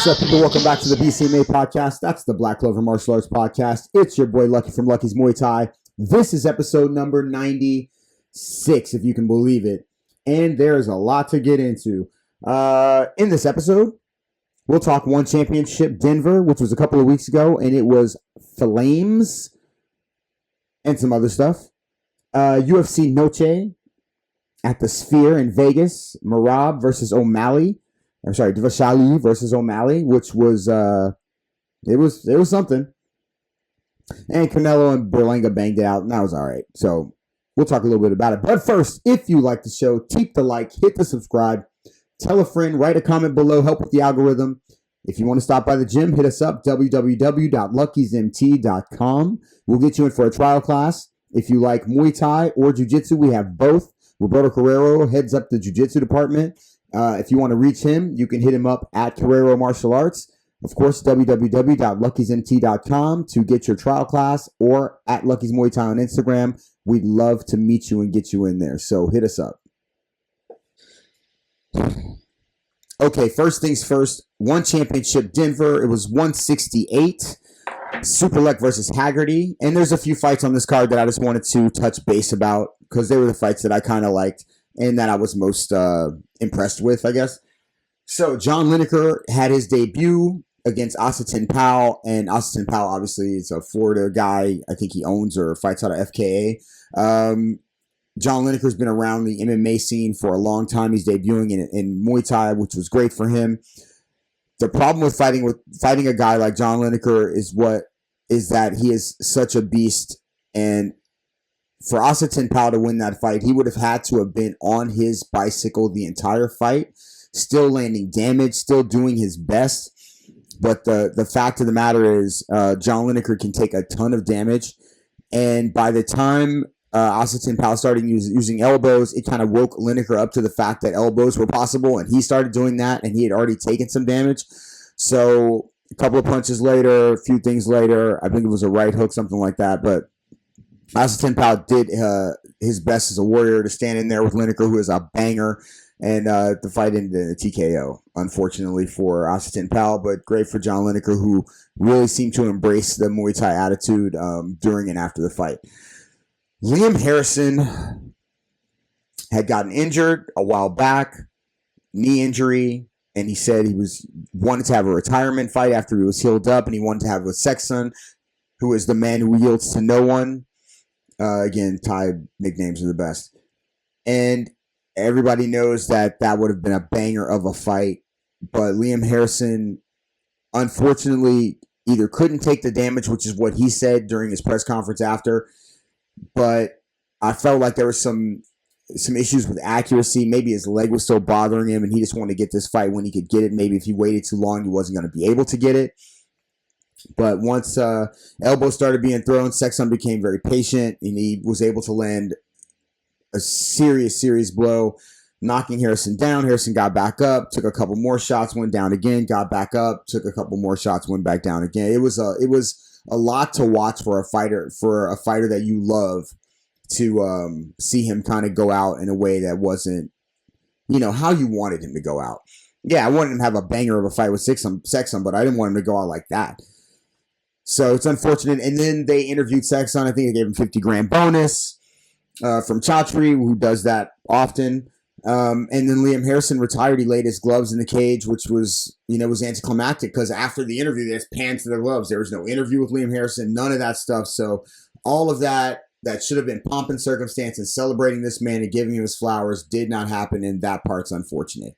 What's up, people? Welcome back to the BCMA podcast. That's the Black Clover Martial Arts podcast. It's your boy Lucky from Lucky's Muay Thai. This is episode number 96, if you can believe it. And there's a lot to get into. In this episode, we'll talk One Championship Denver, which was a couple of weeks ago, and it was flames and some other stuff. UFC Noché at the Sphere in Vegas. Merab versus O'Malley. I'm sorry, Dvaslishvili versus O'Malley, which was it was something. And Canelo and Berlanga banged it out, and that was all right. So we'll talk a little bit about it. But first, if you like the show, keep the like, hit the subscribe, tell a friend, write a comment below, help with the algorithm. If you want to stop by the gym, hit us up, www.luckysmt.com. We'll get you in for a trial class. If you like Muay Thai or Jiu-Jitsu, we have both. Roberto Carrero heads up the Jiu-Jitsu department. If you want to reach him, you can hit him up at Carrero Martial Arts. Of course, www.luckysmt.com to get your trial class, or at Lucky's Muay Thai on Instagram. We'd love to meet you and get you in there. So hit us up. Okay, first things first. One Championship Denver. It was 168. Superlek versus Haggerty. And there's a few fights on this card that I just wanted to touch base about because they were the fights that I kind of liked and that I was most impressed with, I guess. So John Lineker had his debut against Asatin Powell, and Asatin Powell obviously is a Florida guy. I think he owns or fights out of FKA. John Lineker's been around the MMA scene for a long time. He's debuting in Muay Thai, which was great for him. The problem with fighting a guy like John Lineker is that he is such a beast, and for Asatin Powell to win that fight, he would have had to have been on his bicycle the entire fight, still landing damage, still doing his best. But the fact of the matter is, John Lineker can take a ton of damage, and by the time Asatin Powell started using elbows, it kind of woke Lineker up to the fact that elbows were possible, and he started doing that, and he had already taken some damage. So a couple of punches later, a few things later, I think it was a right hook, something like that, but Asatin Powell did his best as a warrior to stand in there with Lineker, who is a banger, and the fight ended in a TKO, unfortunately for Asatin Powell, but great for John Lineker, who really seemed to embrace the Muay Thai attitude during and after the fight. Liam Harrison had gotten injured a while back, knee injury, and he said he wanted to have a retirement fight after he was healed up, and he wanted to have a Sexton, who is the man who yields to no one. Again, Thai nicknames are the best. And everybody knows that would have been a banger of a fight. But Liam Harrison, unfortunately, either couldn't take the damage, which is what he said during his press conference after. But I felt like there was some issues with accuracy. Maybe his leg was still bothering him, and he just wanted to get this fight when he could get it. Maybe if he waited too long, he wasn't going to be able to get it. But once elbows started being thrown, Sexton became very patient, and he was able to land a serious blow, knocking Harrison down. Harrison got back up, took a couple more shots, went down again, got back up, took a couple more shots, went back down again. It was a lot to watch for a fighter that you love, to see him kind of go out in a way that wasn't, how you wanted him to go out. Yeah, I wanted him to have a banger of a fight with Sexton, but I didn't want him to go out like that. So it's unfortunate. And then they interviewed Sexton. I think they gave him $50,000 bonus from Chatri, who does that often. And then Liam Harrison retired. He laid his gloves in the cage, which was anticlimactic, because after the interview, they just panned to their gloves. There was no interview with Liam Harrison, none of that stuff. So all of that should have been pomp and circumstance and celebrating this man and giving him his flowers did not happen, and that part's unfortunate.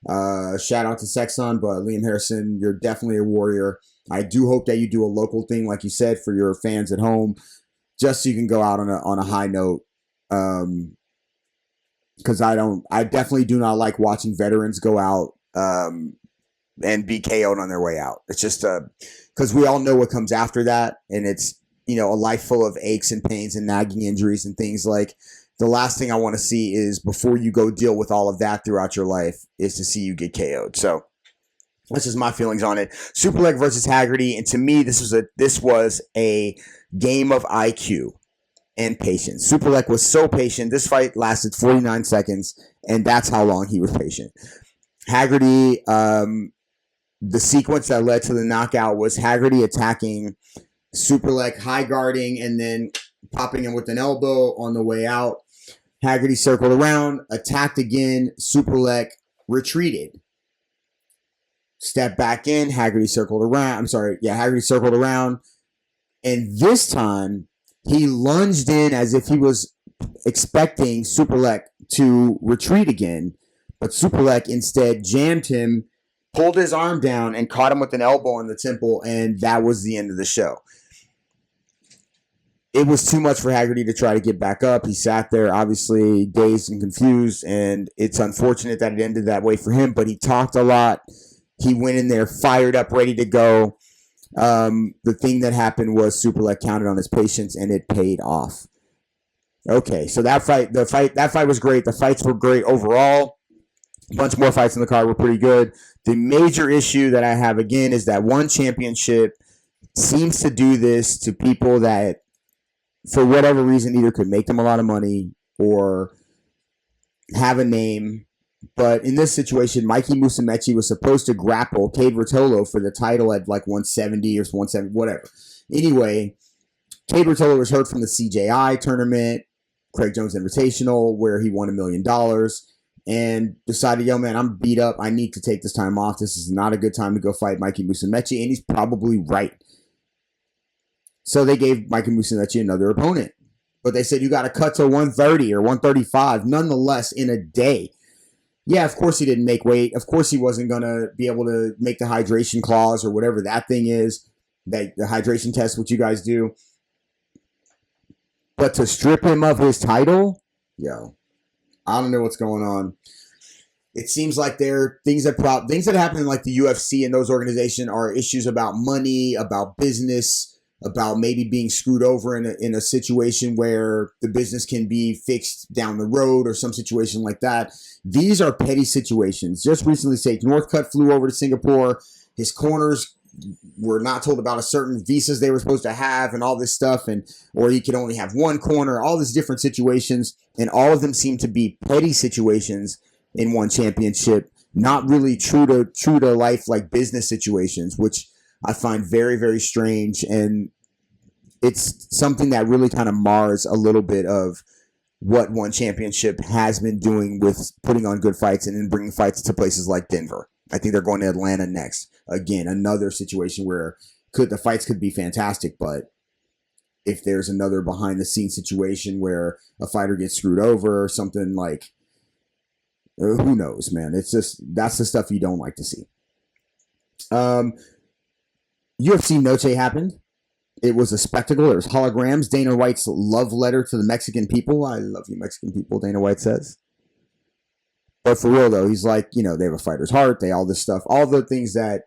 Shout out to Sexton, but Liam Harrison, you're definitely a warrior. I do hope that you do a local thing, like you said, for your fans at home, just so you can go out on a high note. Because I definitely do not like watching veterans go out and be KO'd on their way out. It's just because we all know what comes after that, and it's a life full of aches and pains and nagging injuries and things. Like, the last thing I want to see is, before you go deal with all of that throughout your life, is to see you get KO'd. So that's just my feelings on it. Superlek versus Haggerty, and to me, this was a game of IQ and patience. Superlek was so patient. This fight lasted 49 seconds, and that's how long he was patient. Haggerty the sequence that led to the knockout was Haggerty attacking Superlek, high guarding, and then popping him with an elbow on the way out. Haggerty circled around, attacked again. Superlek retreated. Stepped back in. Haggerty circled around. Haggerty circled around. And this time, he lunged in as if he was expecting Superlek to retreat again. But Superlek instead jammed him, pulled his arm down, and caught him with an elbow in the temple, and that was the end of the show. It was too much for Haggerty to try to get back up. He sat there, obviously dazed and confused, and it's unfortunate that it ended that way for him, but he talked a lot. He went in there fired up, ready to go. The thing that happened was Superlek counted on his patience, and it paid off. Okay, so that fight was great. The fights were great overall. A bunch more fights in the card were pretty good. The major issue that I have, again, is that One Championship seems to do this to people that, for whatever reason, either could make them a lot of money or have a name. But in this situation, Mikey Musumeci was supposed to grapple Cade Rotolo for the title at like 170 or 170, whatever. Anyway, Cade Rotolo was hurt from the CJI tournament, Craig Jones Invitational, where he won $1 million, and decided, yo, man, I'm beat up. I need to take this time off. This is not a good time to go fight Mikey Musumeci, and he's probably right. So they gave Mikey Musumeci another opponent. But they said, you got to cut to 130 or 135, nonetheless, in a day. Yeah, of course he didn't make weight. Of course he wasn't going to be able to make the hydration clause or whatever that thing is, that the hydration test, what you guys do. But to strip him of his title, yo, I don't know what's going on. It seems like there are things that happen in like the UFC and those organizations are issues about money, about business, about maybe being screwed over in a situation where the business can be fixed down the road or some situation like that. These are petty situations. Just recently, Sage Northcutt flew over to Singapore. His corners were not told about a certain visas they were supposed to have and all this stuff, or he could only have one corner, all these different situations, and all of them seem to be petty situations in One Championship, not really true to life like business situations, which I find very, very strange, and it's something that really kind of mars a little bit of what One Championship has been doing with putting on good fights and then bringing fights to places like Denver. I think they're going to Atlanta next. Again, another situation where the fights could be fantastic, but if there's another behind-the-scenes situation where a fighter gets screwed over or something, like, who knows, man? It's just, that's the stuff you don't like to see. UFC Noché happened. It was a spectacle. There was holograms. Dana White's love letter to the Mexican people. I love you, Mexican people, Dana White says. But for real, though, he's like, they have a fighter's heart. All this stuff. All the things that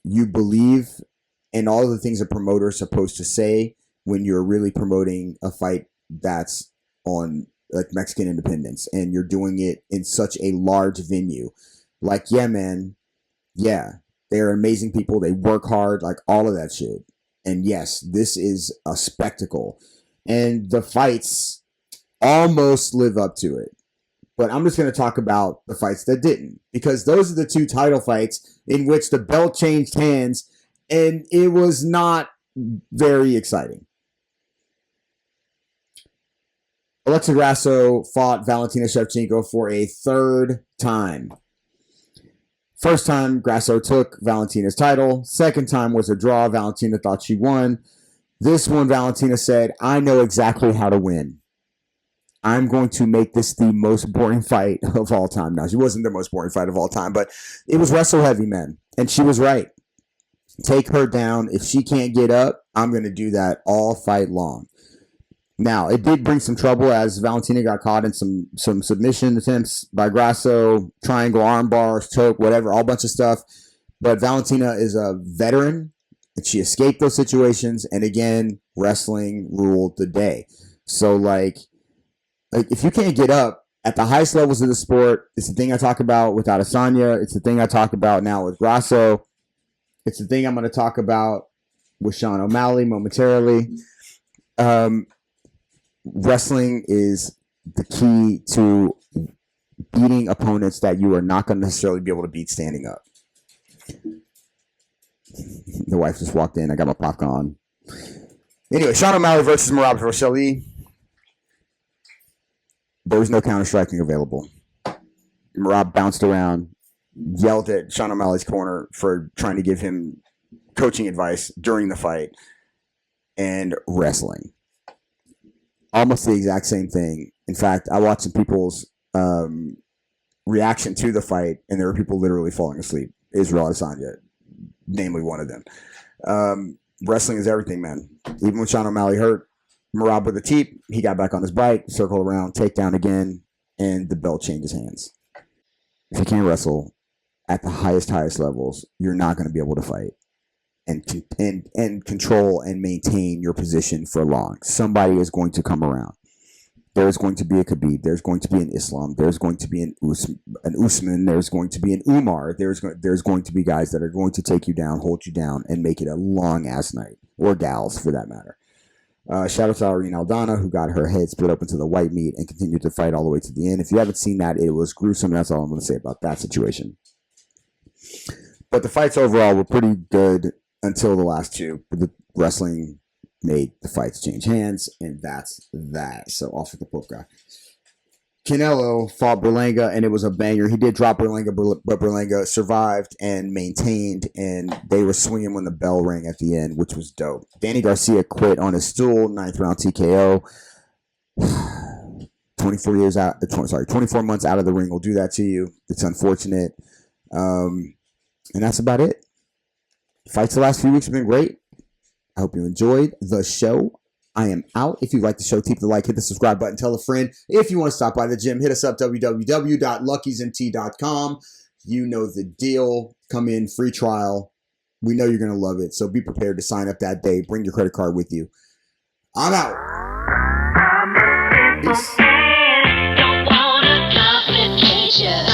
you believe and all the things a promoter is supposed to say when you're really promoting a fight that's on like Mexican independence and you're doing it in such a large venue. Like, yeah, man. Yeah, they're amazing people. They work hard, like all of that shit. And yes, this is a spectacle. And the fights almost live up to it. But I'm just going to talk about the fights that didn't. Because those are the two title fights in which the belt changed hands. And it was not very exciting. Alexa Grasso fought Valentina Shevchenko for a third time. First time, Grasso took Valentina's title. Second time was a draw. Valentina thought she won. This one, Valentina said, I know exactly how to win. I'm going to make this the most boring fight of all time. Now, she wasn't the most boring fight of all time, but it was wrestle heavy, man. And she was right. Take her down. If she can't get up, I'm going to do that all fight long. Now, it did bring some trouble as Valentina got caught in some submission attempts by Grasso, triangle arm bars, choke, whatever, all bunch of stuff. But Valentina is a veteran, and she escaped those situations. And again, wrestling ruled the day. So, like if you can't get up at the highest levels of the sport, it's the thing I talk about with Adesanya. It's the thing I talk about now with Grasso. It's the thing I'm going to talk about with Sean O'Malley momentarily. Wrestling is the key to beating opponents that you are not going to necessarily be able to beat standing up. The wife just walked in. I got my popcorn. Anyway, Sean O'Malley versus Merab Dvaslishvili. There was no counter-striking available. Merab bounced around, yelled at Sean O'Malley's corner for trying to give him coaching advice during the fight, and wrestling. Almost the exact same thing. In fact, I watched some people's reaction to the fight, and there were people literally falling asleep. Israel Adesanya, namely one of them. Wrestling is everything, man. Even when Sean O'Malley hurt Merab with a teep, he got back on his bike, circled around, takedown again, and the belt changes hands. If you can't wrestle at the highest levels, you're not going to be able to fight and control and maintain your position for long. Somebody is going to come around. There's going to be a Khabib. There's going to be an Islam. There's going to be an Usman. There's going to be an Umar. There's going to be guys that are going to take you down, hold you down, and make it a long-ass night. Or gals, for that matter. Shout out to Irene Aldana, who got her head split open to the white meat and continued to fight all the way to the end. If you haven't seen that, it was gruesome. That's all I'm going to say about that situation. But the fights overall were pretty good until the last two. But the wrestling made the fights change hands, and that's that. So off with the Pope guy. Canelo fought Berlanga, and it was a banger. He did drop Berlanga, but Berlanga survived and maintained, and they were swinging when the bell rang at the end, which was dope. Danny Garcia quit on his stool, 9th round TKO. 24 months out of the ring will do that to you. It's unfortunate. And that's about it. Fights the last few weeks have been great. I hope you enjoyed the show. I am out. If you like the show, keep the like, hit the subscribe button, tell a friend. If you want to stop by the gym, hit us up, www.luckysmt.com. You know the deal. Come in, free trial. We know you're going to love it, so be prepared to sign up that day. Bring your credit card with you. I'm out. Peace. Don't want a complication.